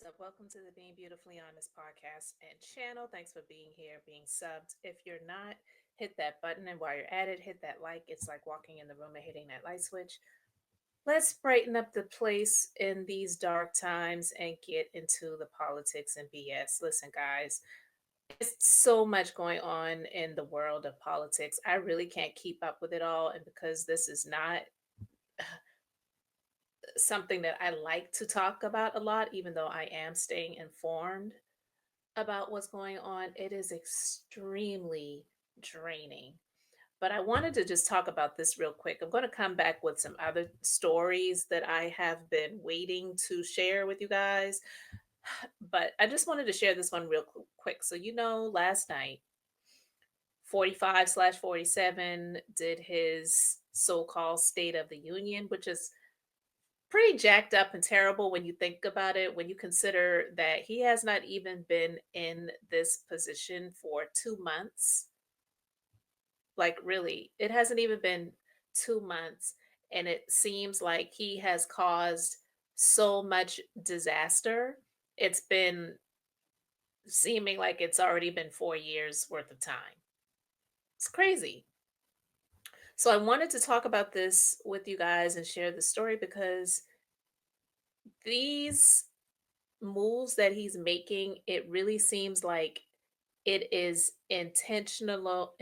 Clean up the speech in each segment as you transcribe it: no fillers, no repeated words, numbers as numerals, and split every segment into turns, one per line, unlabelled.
What's up? Welcome to the Being Beautifully Honest podcast and channel. Thanks for being here, being subbed. If you're not, hit that button. And while you're at it, hit that like. It's like walking in the room and hitting that light switch. Let's brighten up the place in these dark times and get into the politics and BS. Listen, guys, it's so much going on in the world of politics. I really can't keep up with it all. And because this is not something that I like to talk about a lot, even though I am staying informed about what's going on, it is extremely draining. But I wanted to just talk about this real quick. I'm going to come back with some other stories that I have been waiting to share with you guys. But I just wanted to share this one real quick. So, last night, 45/47 did his so called State of the Union, which is pretty jacked up and terrible when you think about it, when you consider that he has not even been in this position for 2 months. Like, really, it hasn't even been 2 months. And it seems like he has caused so much disaster. It's been seeming like it's already been 4 years worth of time. It's crazy. So, I wanted to talk about this with you guys and share the story because these moves that he's making, it really seems like it is intentional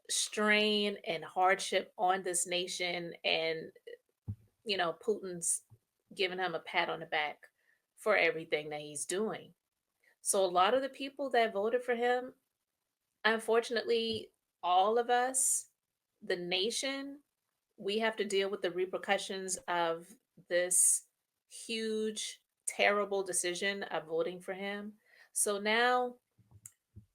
strain and hardship on this nation, and Putin's giving him a pat on the back for everything that he's doing. So a lot of the people that voted for him, unfortunately, all of us, the nation, we have to deal with the repercussions of this huge, terrible decision of voting for him. So now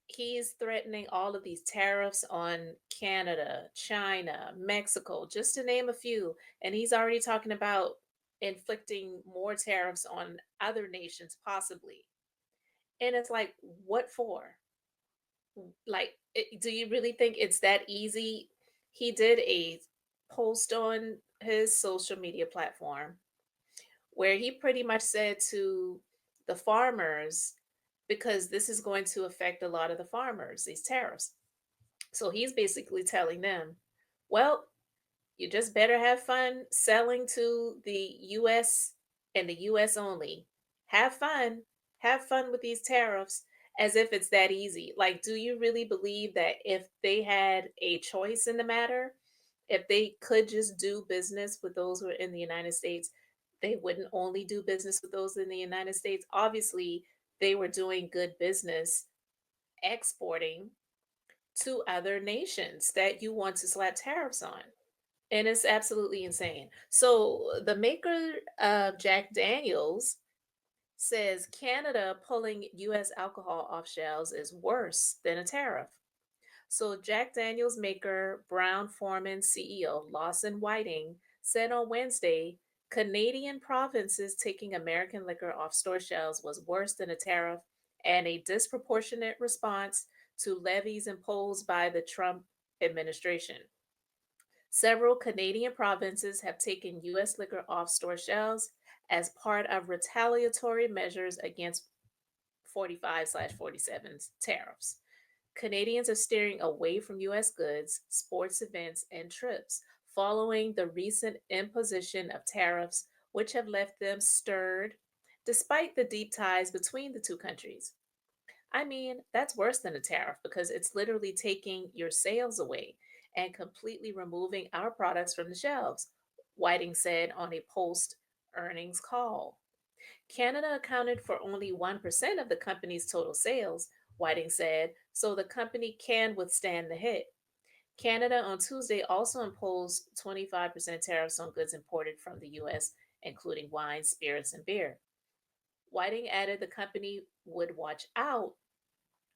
he's threatening all of these tariffs on Canada, China, Mexico, just to name a few. And he's already talking about inflicting more tariffs on other nations, possibly. And it's like, what for? Like, do you really think it's that easy? He did a post on his social media platform where he pretty much said to the farmers, because this is going to affect a lot of the farmers, these tariffs. So he's basically telling them, well, you just better have fun selling to the US and the US only. Have fun. Have fun with these tariffs, as if it's that easy. Like, do you really believe that if they had a choice in the matter, if they could just do business with those who are in the United States, they wouldn't only do business with those in the United States? Obviously, they were doing good business exporting to other nations that you want to slap tariffs on. And it's absolutely insane. So the maker of Jack Daniels says Canada pulling US alcohol off shelves is worse than a tariff. So Jack Daniels maker Brown-Forman CEO Lawson Whiting said on Wednesday Canadian provinces taking American liquor off store shelves was worse than a tariff and a disproportionate response to levies imposed by the Trump administration. Several Canadian provinces have taken U.S. liquor off store shelves as part of retaliatory measures against 45/47's tariffs. Canadians are steering away from U.S. goods, sports events, and trips following the recent imposition of tariffs, which have left them stirred despite the deep ties between the two countries. I mean, that's worse than a tariff because it's literally taking your sales away and completely removing our products from the shelves, Whiting said on a post earnings call. Canada accounted for only 1% of the company's total sales, Whiting said, so the company can withstand the hit. Canada on Tuesday also imposed 25% tariffs on goods imported from the U.S., including wine, spirits, and beer. Whiting added the company would watch out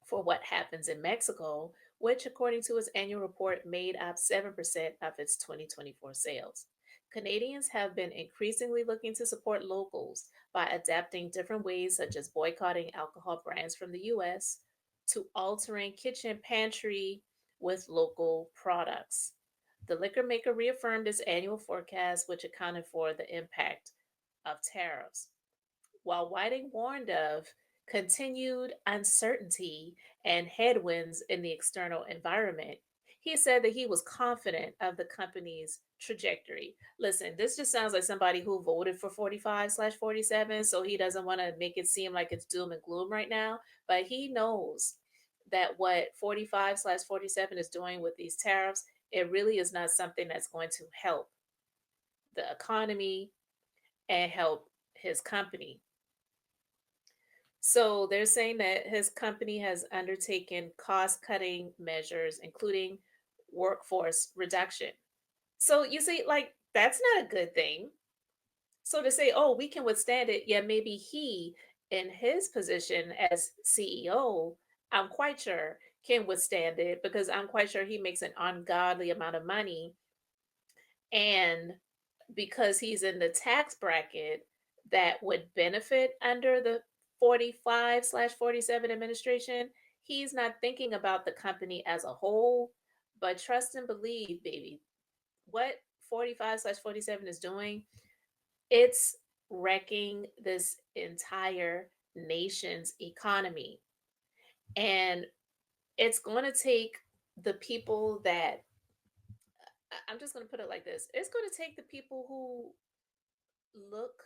for what happens in Mexico, which, according to its annual report, made up 7% of its 2024 sales. Canadians have been increasingly looking to support locals by adapting different ways, such as boycotting alcohol brands from the US to altering kitchen pantry with local products. The liquor maker reaffirmed its annual forecast, which accounted for the impact. of tariffs. While Whiting warned of continued uncertainty and headwinds in the external environment, he said that he was confident of the company's trajectory. Listen, this just sounds like somebody who voted for 45/47, so he doesn't want to make it seem like it's doom and gloom right now, but he knows that what 45/47 is doing with these tariffs, it really is not something that's going to help the economy and help his company. So they're saying that his company has undertaken cost cutting measures, including workforce reduction. So you see, like, that's not a good thing. So to say, oh, we can withstand it, yeah, maybe he, in his position as CEO, I'm quite sure can withstand it because I'm quite sure he makes an ungodly amount of money. And because he's in the tax bracket that would benefit under the 45/47 administration, he's not thinking about the company as a whole. But trust and believe, baby, what 45/47 is doing, it's wrecking this entire nation's economy. And it's going to take the people that, I'm just going to put it like this, it's going to take the people who look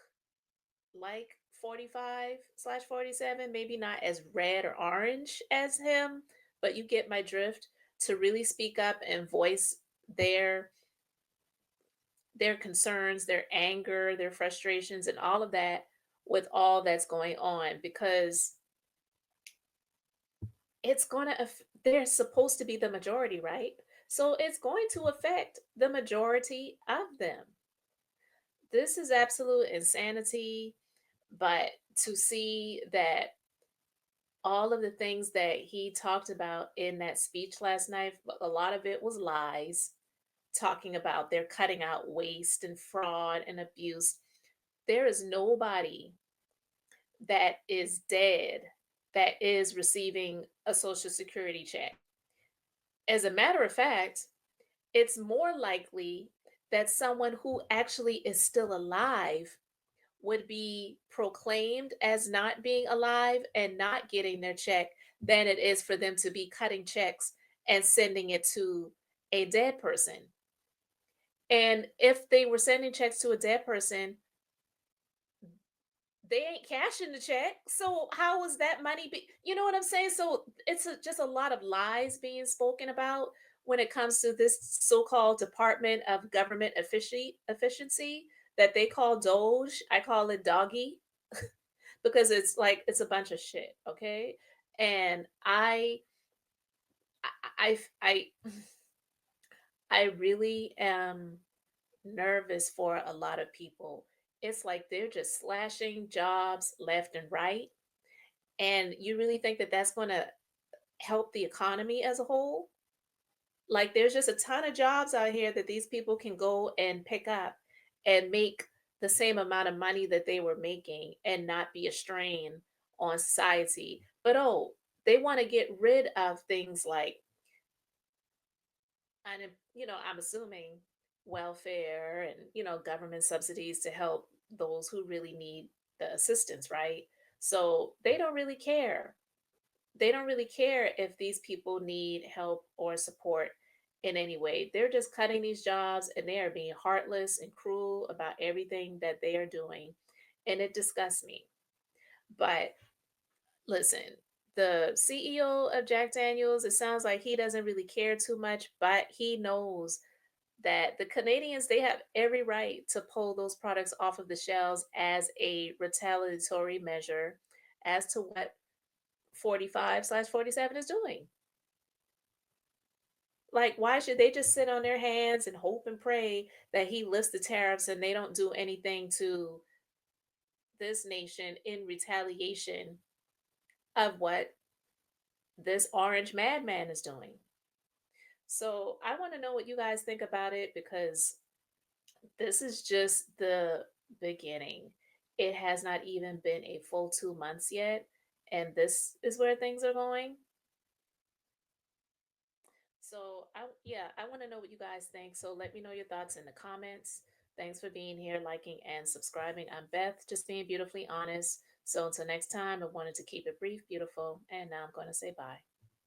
like 45/47, maybe not as red or orange as him, but you get my drift, to really speak up and voice their their concerns, their anger, their frustrations and all of that with all that's going on, because it's going to they're supposed to be the majority, right? So it's going to affect the majority of them. This is absolute insanity, but to see that all of the things that he talked about in that speech last night, a lot of it was lies, talking about they're cutting out waste and fraud and abuse. There is nobody that is dead that is receiving a social security check. As a matter of fact, it's more likely that someone who actually is still alive would be proclaimed as not being alive and not getting their check than it is for them to be cutting checks and sending it to a dead person. And if they were sending checks to a dead person, they ain't cashing the check. So how was that money you know what I'm saying? So it's just a lot of lies being spoken about when it comes to this so-called Department of Government Efficiency that they call Doge. I call it doggy because it's like it's a bunch of shit, okay? And I I really am nervous for a lot of people. It's like they're just slashing jobs left and right, and you really think that that's going to help the economy as a whole? Like there's just a ton of jobs out here that these people can go and pick up and make the same amount of money that they were making and not be a strain on society. But oh, they want to get rid of things like, and I'm assuming welfare and government subsidies to help those who really need the assistance, right? So they don't really care. They don't really care if these people need help or support in any way. They're just cutting these jobs and they are being heartless and cruel about everything that they are doing. And it disgusts me. But listen, the CEO of Jack Daniels, it sounds like he doesn't really care too much, but he knows that the Canadians, they have every right to pull those products off of the shelves as a retaliatory measure as to what 45/47 is doing. Like, why should they just sit on their hands and hope and pray that he lifts the tariffs and they don't do anything to this nation in retaliation of what this orange madman is doing? So I want to know what you guys think about it, because this is just the beginning. It has not even been a full 2 months yet, and this is where things are going. So I, yeah, I want to know what you guys think. So let me know your thoughts in the comments. Thanks for being here, liking, and subscribing. I'm Beth, just being beautifully honest. So until next time, I wanted to keep it brief, beautiful, and now I'm going to say bye.